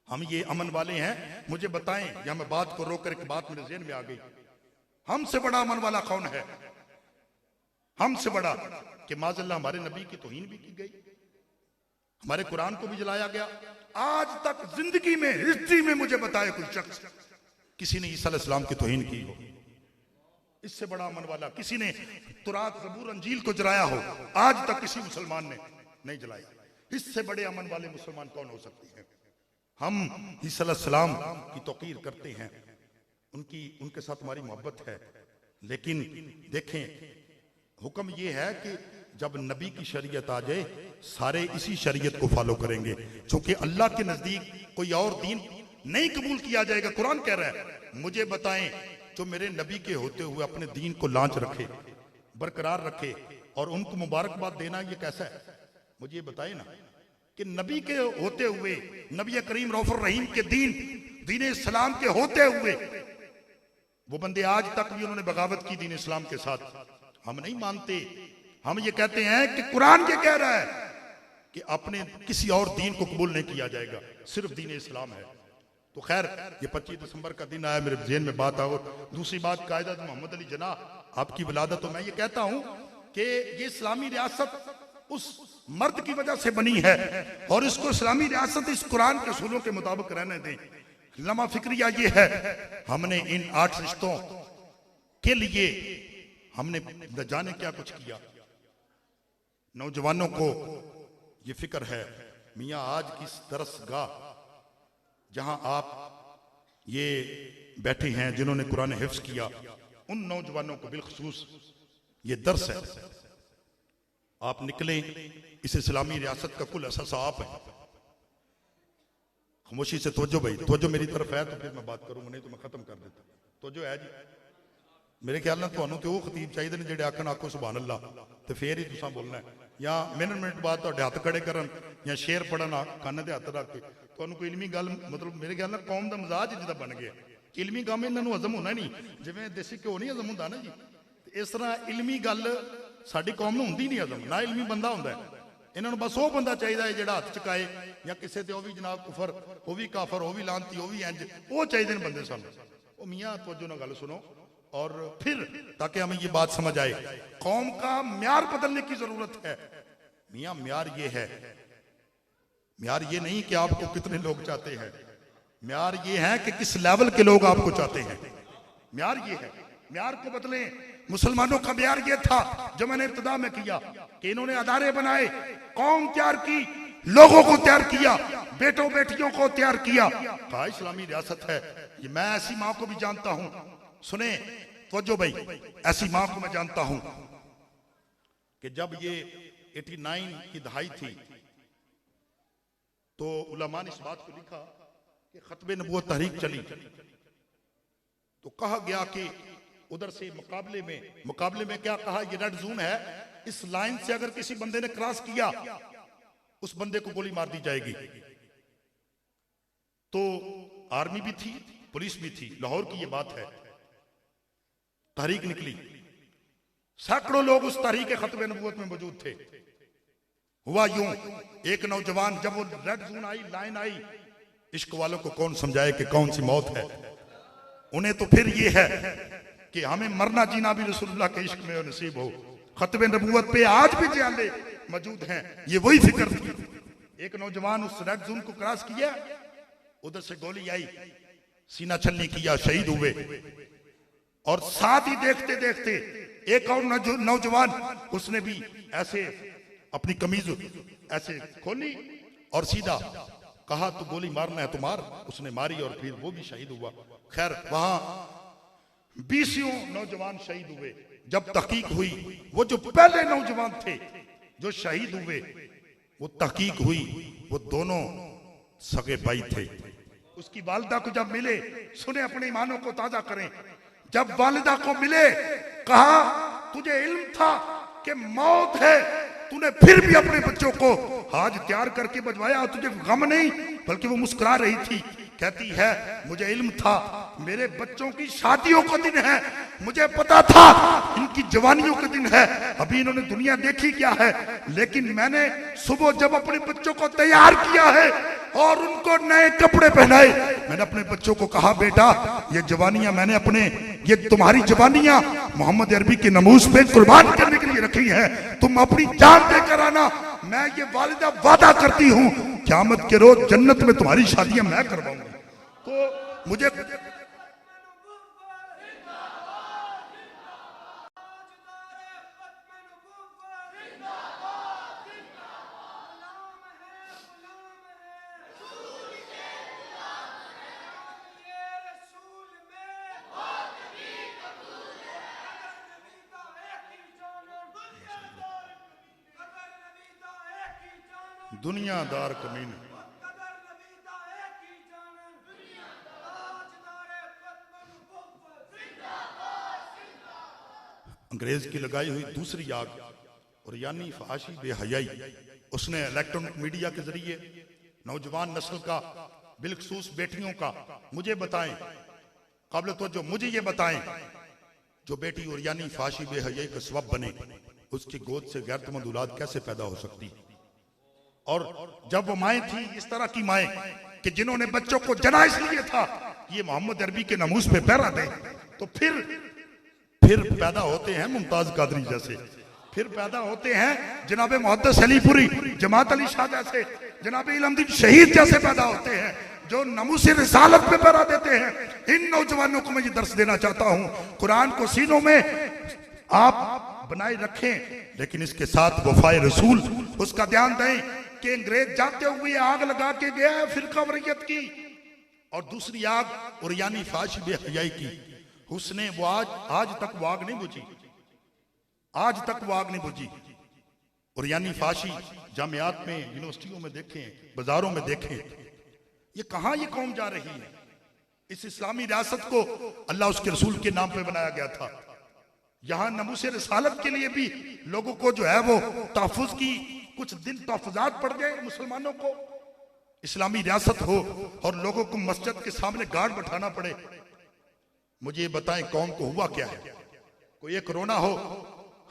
हम ये अमन वाले हैं, मुझे बताएं, या मैं बात को रोककर एक बात मेरे ज़हन में आ गई, हमसे बड़ा अमन वाला कौन है? हमसे बड़ा कि माज़अल्लाह हमारे नबी की तौहीन भी की गई, हमारे कुरान को भी जलाया गया। आज तक जिंदगी में, हिस्ट्री में मुझे बताए कोई शख्स किसी ने ईसा अलैहिस्सलाम की तौहीन की हो? इससे बड़ा अमन वाला किसी ने तुरात ज़बूर अंजील को जलाया हो? आज तक किसी मुसलमान ने नहीं जलाया। इससे बड़े अमन वाले मुसलमान कौन हो सकते हैं? हम ईसा अलैहिस्सलाम की तौकीर करते हैं, उनके साथ हमारी मोहब्बत है, लेकिन देखें हुक्म ये है कि जब नबी की शरीयत आ जाए सारे इसी शरीयत को फॉलो करेंगे, क्योंकि अल्लाह के नजदीक कोई और दीन नहीं कबूल किया जाएगा। कुरान कह रहा है, मुझे बताएं जो मेरे नबी के होते हुए अपने दीन को लांच रखे, बरकरार रखे, और उनको मुबारकबाद देना ये कैसा है? मुझे ये बताए ना कि नबी के होते हुए, नबी करीम रऊफुर रहीम के दीन इस्लाम के होते हुए वो बंदे आज तक भी उन्होंने बगावत की दीन इस्लाम के साथ। हम नहीं मानते, हम ये कहते हैं कि कुरान ये कह रहा है कि अपने किसी और दीन को कबूल नहीं किया जाएगा, सिर्फ दीन इस्लाम है। तो खैर ये 25 दिसंबर का दिन आया, मेरे ज़हन में बात आओ। दूसरी बात, कायदा मोहम्मद अली जना आपकी विलादत, तो मैं ये कहता हूं कि ये इस्लामी रियासत उस मर्द की वजह से बनी है, और इसको इस्लामी रियासत इस कुरान के असूलों के मुताबिक रहने दें। लम्हा फिक्रिया ये है, हमने इन 8 रिश्तों के लिए हमने न जाने क्या कुछ किया। नौजवानों को ये फिक्र है, मियाँ आज की दरसगाह जहां आप ये बैठे हैं जिन्होंने कुरान हिफ्ज किया, उन नौजवानों को बिलखसूस ये दर्स है। आप निकलें, इस इस्लामी रियासत का कुल असासा आप है। खामोशी से तवज्जो भाई, तवज्जो मेरी तरफ है तो फिर मैं बात करूंगा, नहीं तो मैं खत्म कर देता। तवज्जो है जी, मेरे ख्याल में तुहानू तो वो खतीब चाहिए ने जेडे आखन आखो सुभान अल्लाह, तो फिर ही तुसां बोलना है, या मिनट बाद तुहाडे हत्थ खड़े करन या शेर पढ़न कान ते हत्थ रख के। तुहानू कोई इलमी गल, मतलब मेरे ख्याल में कौम का मजाज जिदा बन गया, इलमी काम इन्होंने हजम होना नहीं, जिवें देसी घ्यो नहीं हजम होंदा ना जी, इस तरह इलमी गल साडी कौम नूं हुंदी नहीं हजम। ना इलमी बंदा हुंदा है, इन्होंने बस वो बंदा चाहिए है जिहड़ा हत्थ चुकाए, या किसी ते भी जनाब कुफर, वो भी काफर, वो भी लानती, वो भी इंज, वो चाहिए ने बंदे सानू। ओ मियाँ तवज्जो नाल गल सुनो, और फिर ताकि हमें ये बात समझ आए, कौम का म्यार बदलने की जरूरत है। मियाँ म्यार ये है, म्यार ये नहीं कि आपको कितने लोग चाहते हैं, म्यार ये है कि किस लेवल के लोग आपको चाहते हैं। म्यार ये है, म्यार को बदलें। मुसलमानों का बयान ये था जो मैंने इब्तिदा में किया कि इन्होंने अदारे बनाए, कौम तैयार की, लोगों को तैयार किया, बेटों बेटियों को तैयार किया, कहा इस्लामी रियासत है। ये मैं ऐसी मां को भी जानता हूं, सुने तवज्जो भाई, ऐसी मां को मैं जानता हूं कि जब ये 89 की दहाई थी तो उलमा ने इस बात को लिखा कि खत्मे नबूवत तहरीक चली, तो कहा गया कि उधर से मुकाबले में क्या कहा, ये रेड जोन है, इस लाइन से अगर किसी बंदे ने क्रॉस किया उस बंदे को गोली मार दी जाएगी। तो आर्मी भी थी, पुलिस भी थी, लाहौर की ये बात है। तहरीक निकली, सैकड़ों लोग उस तहरीक खत्मे नबूवत में मौजूद थे। हुआ यूं, एक नौजवान, जब वो रेड जोन आई, लाइन आई, इश्क वालों को कौन समझाए कि कौन सी मौत है, उन्हें तो फिर ये है कि हमें मरना जीना भी रसूलुल्लाह के इश्क में नसीब हो। खत्मे नबूवत पे आज भी जियाले मौजूद हैं, ये वही फिक्र थी। एक नौजवान उस रेड जोन को क्रॉस किया, उधर से गोली आई, सीना छलनी किया, शहीद हुए। और साथ ही देखते देखते एक और नौजवान, उसने भी ऐसे अपनी कमीज ऐसे खोली और सीधा कहा तो गोली मारना है तो मार, उसने मारी और फिर वो भी शहीद हुआ। खैर वहां 20 नौजवान शहीद हुए। जब तहकीक हुई, वो जो पहले नौजवान थे जो शहीद हुए, वो तहकीक हुई, वो दोनों सगे भाई थे। उसकी वालिदा को जब मिले, सुने अपने ईमानों को ताजा करें, जब वालिदा को मिले कहा तुझे इल्म था कि मौत है, तूने फिर भी अपने बच्चों को आज तैयार करके बजवाया, तुझे गम नहीं, बल्कि वो मुस्कुरा रही थी। कहती है मुझे इल्म था, मेरे बच्चों की शादियों का दिन है, मुझे पता था इनकी जवानियों का दिन है, अभी इन्होंने दुनिया देखी क्या है, लेकिन मैंने सुबह जब अपने बच्चों को तैयार किया है और उनको नए कपड़े पहनाए, मैंने अपने बच्चों को कहा बेटा ये जवानियां मैंने अपने, ये तुम्हारी जवानियां मोहम्मद अरबी के नमूज पे कुर्बान करने के लिए रखी है, तुम अपनी जान देकर आना। मैं ये वालिदा वादा करती हूं क़यामत के रोज जन्नत में तुम्हारी शादियां मैं करवाऊंगी। तो मुझे दुनियादार कमीने, अंग्रेज की लगाई हुई दूसरी आग और यानी फहाशी बेहयाई, उसने इलेक्ट्रॉनिक मीडिया के जरिए नौजवान नस्ल का, बिलखसूस बेटियों का, मुझे बताएं काबिल तवज्जो, मुझे ये बताएं जो बेटी और यानी फहाशी बेहयाई का सबब बने, उसकी गोद से गैरतमंद औलाद कैसे पैदा हो सकती। और जब वो माएँ थी इस तरह की माएँ कि जिन्होंने बच्चों को जना इसलिए था ये मोहम्मद अरबी के नमूज पे पहरा दे, तो फिर पैदा होते हैं मुमताज कादरी जैसे, फिर पैदा होते हैं जनाबे मुहद्दिस अलीपुरी, जमात अली शाह जैसे, जनाबे इल्मुद्दीन शहीद जैसे पैदा होते हैं जो नमूसे रिसालत पे पहरा देते हैं। इन नौजवानों को मैं ये दर्स देना चाहता हूँ, कुरान को सीनों में आप बनाए रखें, लेकिन इसके साथ वफाए रसूल उसका ध्यान दें कि अंग्रेज जाते हुए आग लगा के गया है फिरकावरियत की, और दूसरी आग और यानी फहाशी बेहयाई की, उसने वो आज तक वो आग नहीं बुझी, आज तक वो आग नहीं बुझी। और यानी फहाशी जामियात में, यूनिवर्सिटियों में देखें, बाजारों में देखें, ये कहां ये कौम जा रही है। इस इस्लामी रियासत को अल्लाह उसके रसूल के नाम पे बनाया गया था। यहां नमूसे रिसालत के लिए भी लोगों को जो है वो तहफ़्फ़ुज़ की कुछ दिन तहफ़्फ़ुज़ात पड़ गए, मुसलमानों को इस्लामी रियासत हो और लोगों को मस्जिद के सामने गार्ड बैठाना पड़े। मुझे ये बताएं कौम को हुआ क्या है। कोई एक रोना हो,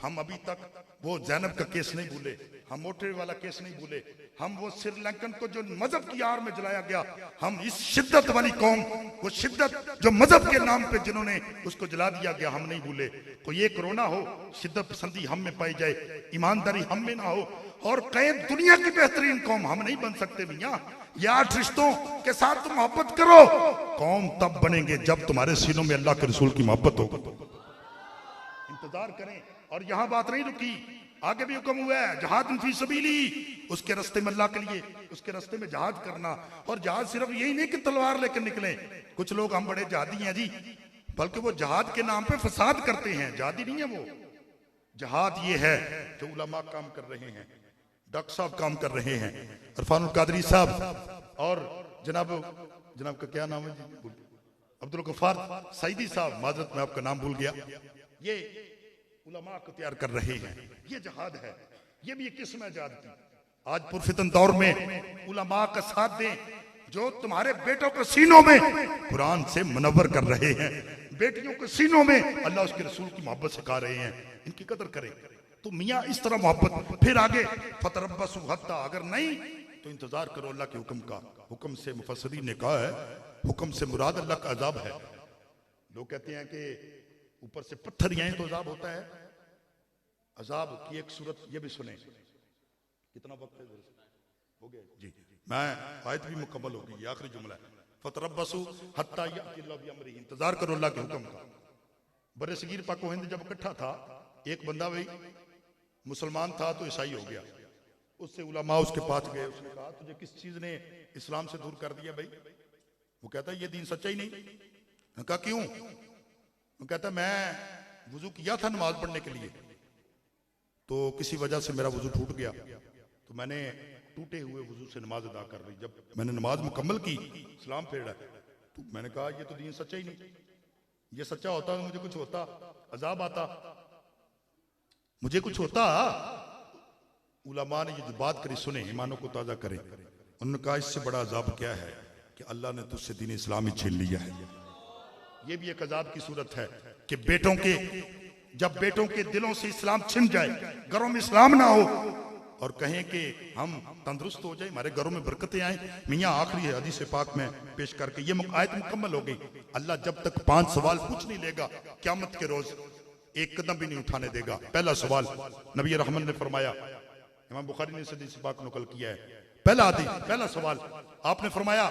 हम अभी तक वो जैनब का केस नहीं भूले, हम मोटे वाला केस नहीं भूले, हम वो श्रीलंकन को जो मजहब की आड़ में जलाया गया, हम इस शिद्दत वाली कौम, वो शिद्दत जो मजहब के नाम पे जिन्होंने उसको जला दिया गया, हम नहीं भूले। कोई एक रोना हो, शिद्दत पसंदी हम में पाई जाए, ईमानदारी हम में ना हो, और कहे दुनिया की बेहतरीन कौम हम नहीं बन सकते भैया। ये 8 रिश्तों के साथ तुम मोहब्बत करो, कौम तब बनेंगे जब तुम्हारे सीनों में अल्लाह के रसूल की मोहब्बत होगी। इंतजार करें। और यहां बात नहीं रुकी, आगे भी हुक्म हुआ है जहाद फी सबीली, उसके रास्ते में अल्लाह के लिए, उसके रास्ते में जहाद करना। और जहाद सिर्फ यही नहीं कि तलवार लेकर निकले, कुछ लोग हम बड़े जहादी हैं जी, बल्कि वो जहाद के नाम पे फसाद करते हैं। जहादी नहीं है वो, जहाद ये है जो उलमा काम कर रहे हैं, डॉक्टर साहब काम कर रहे हैं, इरफानुल कादरी साहब और जनाब का क्या नाम है जी, अब्दुल गफ्फार सईदी साहब, माजरत में आपका नाम भूल गया, ये उलमा को तैयार कर रहे हैं। ये जहाद है, ये भी एक किस्म है जहाद की। आज पुरफितन दौर में उलमा का साथ दें जो तुम्हारे बेटों के सीनों में कुरान से मुनव्वर कर रहे हैं, बेटियों के सीनों में अल्लाह उसके रसूल की मोहब्बत सिखा रहे हैं, इनकी कदर करें। तो मियाँ इस तरह मोहब्बत, फिर आगे फतरब्बसु हत्ता, अगर नहीं तो इंतजार करो अल्लाह के हुक्म का। हुक्म से मुफस्सिरीन ने कहा है, हुक्म से मुराद अल्लाह का अजाब है। लोग कहते हैं कि ऊपर से पत्थर ही आए तो अजाब होता है। अजाब की एक सूरत ये भी सुने। कितना वक्त है? हो गया जी, मैं आयत भी मुकम्मल होगी, आखिरी जुमला है फतरब्बसु हत्ता याति अल्लाह बिअमरिही, इंतजार करो अल्लाह के हुक्म का। बरे सगीर पाक व हिंद जब इकट्ठा था, एक बंदा भाई मुसलमान था तो ईसाई हो गया, उससे उलमा उसके पास गए, उसने कहा तुझे किस चीज ने इस्लाम से दूर कर दिया भाई? वो कहता है ये दीन सच्चा ही नहीं। मैंने कहा क्यों? वो कहता मैं वुजू किया था नमाज पढ़ने के लिए, तो किसी वजह से मेरा वुजू टूट गया, तो मैंने टूटे हुए वुजू से नमाज अदा कर ली। जब मैंने नमाज मुकम्मल की, सलाम फेरा, तो मैंने कहा ये तो दीन सच्चा ही नहीं। ये सच्चा होता तो मुझे कुछ होता, अजाब आता, मुझे कुछ होता। उलमा ने ये जो बात करी सुने, ईमानों को ताजा करें। उन्होंने कहा इससे बड़ा अजाब क्या है कि अल्लाह ने तुझसे दीन इस्लाम ही छीन लिया है। ये भी एक अजाब की सूरत है कि जब बेटों के दिलों से इस्लाम छिन जाए, घरों में इस्लाम ना हो, और कहें कि हम तंदुरुस्त हो जाए, हमारे घरों में बरकतें आए। मियाँ आखिरी हदीस पाक में पेश करके ये आयत मुकम्मल हो गई। अल्लाह जब तक 5 सवाल पूछ नहीं लेगा, क़यामत के रोज एक कदम भी नहीं उठाने देगा। पहला सवाल नबी रहमत ने फरमाया, इमाम बुखारी ने हदीस पाक नकल किया है, पहला सवाल आपने फरमाया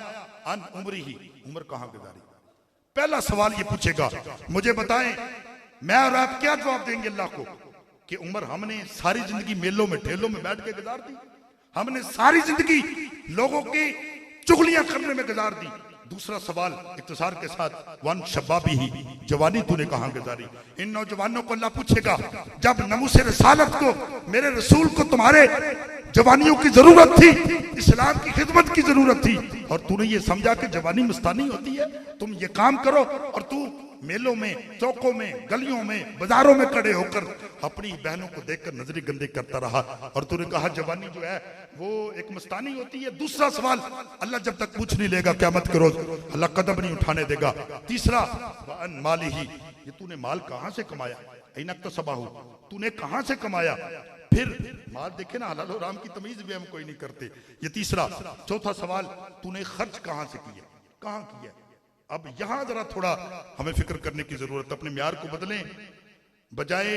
अन उम्री ही, उम्र कहाँ गुजारी। पहला सवाल ये पूछेगा, मुझे बताएं मैं और आप क्या जवाब देंगे अल्लाह को कि उम्र हमने सारी जिंदगी मेलों में ठेलों में बैठ के गुजार दी, हमने सारी जिंदगी लोगों की चुगलियां करने में गुजार दी। दूसरा सवाल इख्तिसार के साथ, वन शबाबी ही, जवानी तूने कहां गुजारी। इन नौजवानों को अल्लाह पूछेगा, जब नमूसे रिसालत को, मेरे रसूल को तुम्हारे जवानियों की जरूरत थी, इस्लाम की खिदमत की जरूरत थी, और तूने ये समझा कि जवानी मस्तानी होती है, तुम ये काम करो, और तू मेलों में, चौकों में, गलियों में, बाजारों में खड़े होकर अपनी बहनों को देखकर नजरी गंदी करता रहा, और तूने कहा जवानी जो है वो एक मस्तानी होती है। दूसरा सवाल अल्लाह जब तक पूछ नहीं लेगा क़यामत के रोज, अल्लाह कदम नहीं उठाने देगा। तीसरा वन माली ही, ये तूने माल कहां से कमाया, ऐनक तो सबाहू, तूने कहां से कमाया। फिर माल देखे ना, हलाल और हराम की तमीज भी हम कोई नहीं करते। ये तीसरा। चौथा सवाल, तूने खर्च कहां से किया, कहां किया। अब यहां जरा थोड़ा हमें फिक्र करने की जरूरत, अपने म्यार को बदलें। बजाय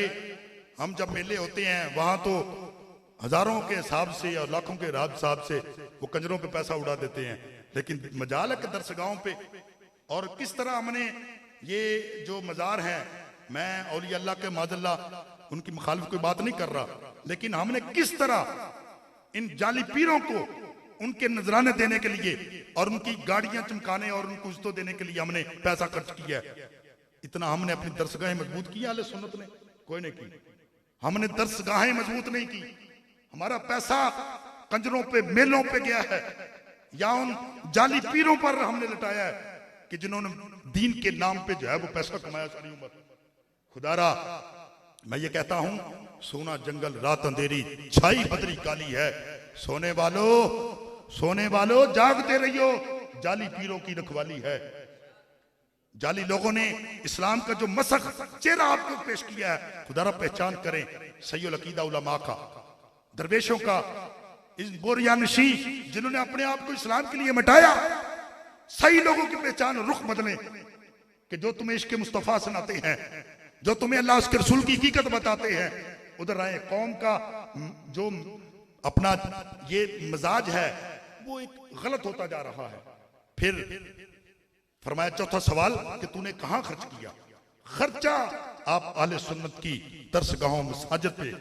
हम जब मेले होते हैं वहां तो हजारों के हिसाब से और लाखों के हिसाब से वो कंजरों पे पैसा उड़ा देते हैं, लेकिन मजाल है कि दरसगाहों पे, और किस तरह हमने ये जो मजार हैं, मैं औलिया अल्लाह के मादल्ला उनकी मुखालिफ कोई बात नहीं कर रहा, लेकिन हमने किस तरह इन जाली पीरों को उनके नजराने देने के लिए और उनकी गाड़ियां चमकाने और उनको इज्जत देने के लिए हमने पैसा खर्च किया है। इतना हमने अपनी दरसगाहें मजबूत की अहले सुन्नत ने कोई नहीं की। हमने दरसगाहें मजबूत नहीं की, हमारा पैसा कंजरों पे, मेलों पे गया है, या उन जाली पीरों पर हमने लटाया है कि जिन्होंने दीन के नाम पे जो है वो पैसा कमाया सारी उम्र। खुदारा मैं ये कहता हूं, सोना जंगल रात अंधेरी, छाई बदरी काली है, सोने वालों जागते रहियो, जाली पीरों की रखवाली है। जाली लोगों ने इस्लाम का जो मसख चेहरा आपको पेश किया है, खुदारा पहचान करें। सैयद अकीदा उलमा का, दरवेशों का, इस बोरियानशी जिन्होंने अपने आप को इस्लाम के लिए मिटाया, सही लोगों की पहचान, रुख बदलें कि जो तुम्हें इश्क मुस्तफा सुनाते हैं, जो तुम्हें अल्लाह उसके रसूल की हकीकत बताते हैं, उधर आए। कौम का जो अपना ये मिजाज है वो एक गलत होता जा रहा है। फिर फरमाया चौथा सवाल कि तूने कहां खर्च किया। खर्चा आप आले सुन्नत की दरसगाहों मसाजिद पे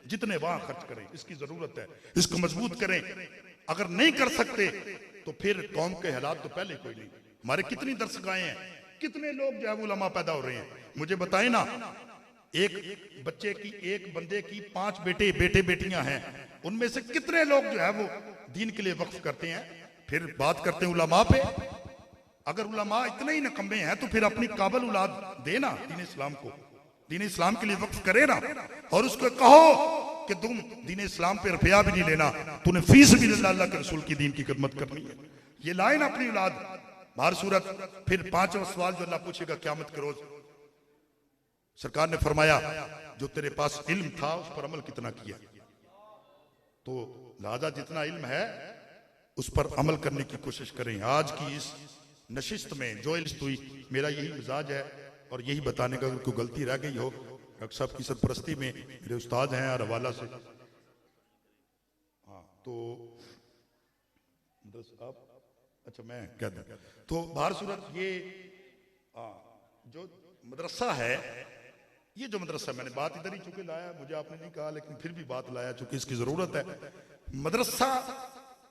जितने वहां खर्च करें, इसकी जरूरत है, इसको मजबूत करें। अगर नहीं कर सकते तो फिर कौम के हालात तो पहले कोई नहीं। हमारे कितनी दरसगाहें हैं, कितने लोग जो है वो उलमा पैदा हो रहे हैं, मुझे बताए ना। एक बच्चे की, एक बंदे की 5 बेटे बेटियां हैं, उनमें से कितने लोग जो है वो दीन के लिए वक्फ करते हैं। फिर बात करते हैं उलमा पे। अगर उलमा इतने ही नकम्मे हैं तो फिर अपनी काबिल औलाद देना दीन इस्लाम को, दीन इस्लाम के लिए वक्फ करे ना, और उसको कहो कि तुम दीन इस्लाम पे रुपया भी नहीं लेना, तूने फीस भी अल्लाह के रसूल की दीन की खिदमत करनी है। ये लाए ना अपनी औलाद। बाहर सूरत फिर 5वां सवाल जो अल्लाह पूछेगा क़यामत के रोज, सरकार ने फरमाया जो तेरे पास इल्म था उस पर अमल कितना किया। तो लिहाजा जितना इल्म है उस पर अमल करने की कोशिश करें। आज की इस नशिस्त में जो इल्म हुई, मेरा यही मिजाज है और यही बताने का, अगर कोई गलती रह गई हो डॉक्टर साहब की सरपरस्ती में, मेरे उस्ताद हैं और हवाला से। हाँ तो आप, अच्छा मैं कह दूं तो बाहर सूरत ये जो मदरसा है, ये जो मदरसा, मैंने बात इधर ही चूंकि लाया, मुझे आपने नहीं कहा लेकिन फिर भी बात लाया चूंकि इसकी जरूरत है। मदरसा,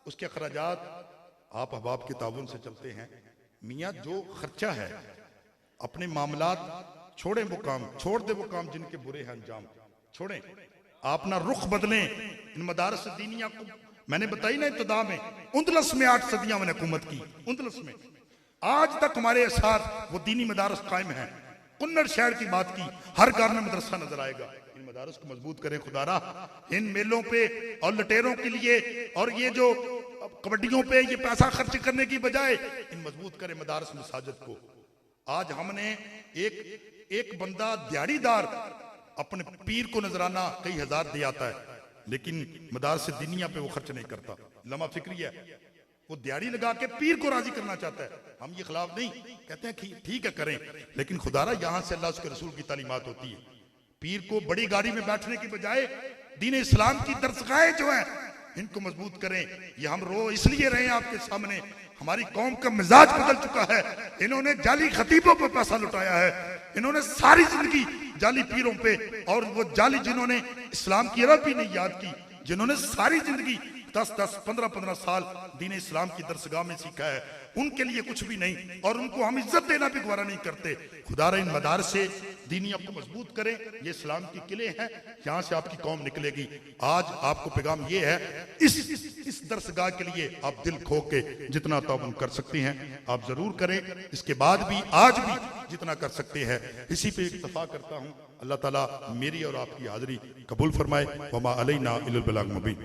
उसके अखराजात आप अहबाब के ताउन से चलते हैं। मियाँ जो खर्चा है, अपने मामलात छोड़ें, वो काम छोड़ दे, वो काम जिनके बुरे हैं अंजाम छोड़ें, आप ना रुख बदलें। इन मदारस दीनिया को मैंने बताई ना इब्तिदा में, उंदलस में 8 सदियां मैंने हुकूमत की, उंदलस में आज तक हमारे साथ वो दीनी मदारस कायम है। कुन्नड़ शहर की बात की, हर घर में मदरसा नजर आएगा। इन मदारस को मजबूत करें खुदारा। इन मेलों पे और लटेरों के लिए और ये जो कबड्डियों पे ये पैसा खर्च करने की बजाय इन मजबूत करें मदारस मसाजिद को। आज हमने एक बंदा दिहाड़ीदार अपने पीर को नजराना कई हजार दे आता है, लेकिन मदारस दीनिया पे वो खर्च नहीं करता। लमा फिक्री है, वो दिहाड़ी लगा के पीर को राजी करना चाहता है। हम ये खिलाफ नहीं कहते हैं, ठीक है करें, लेकिन खुदारा यहां से अल्लाह उसके रसूल की तालीमात होती है। पीर को बड़ी गाड़ी में बैठने की बजाय दीन इस्लाम की दरसगाहें जो है इनको मजबूत करें। ये हम रो इसलिए रहे हैं आपके सामने, हमारी कौम का मिजाज बदल चुका है। इन्होंने जाली खतीबों पर पैसा लुटाया है, इन्होंने सारी जिंदगी जाली पीरों पे, और वो जाली जिन्होंने इस्लाम की अरब भी नहीं याद की, जिन्होंने सारी जिंदगी 10-10, 15-15 साल दीन इस्लाम की दरसगाह में सीखा है, उनके लिए कुछ भी नहीं, और उनको हम इज्जत देना भी गवारा नहीं करते। खुदारा इन मदार से दीनिया को मजबूत करें, ये इस्लाम की किले हैं, यहाँ से आपकी कौम निकलेगी। आज आपको पैगाम ये है, इस दरसगाह के लिए आप दिल खो के जितना ताउन कर सकते हैं आप जरूर करें। इसके बाद भी आज भी जितना कर सकते हैं, इसी पे इत्तफा करता हूँ। अल्लाह ताला मेरी और आपकी हाजिरी कबूल फरमाए। वमा अलैना इल्लल बलाग मुबीन।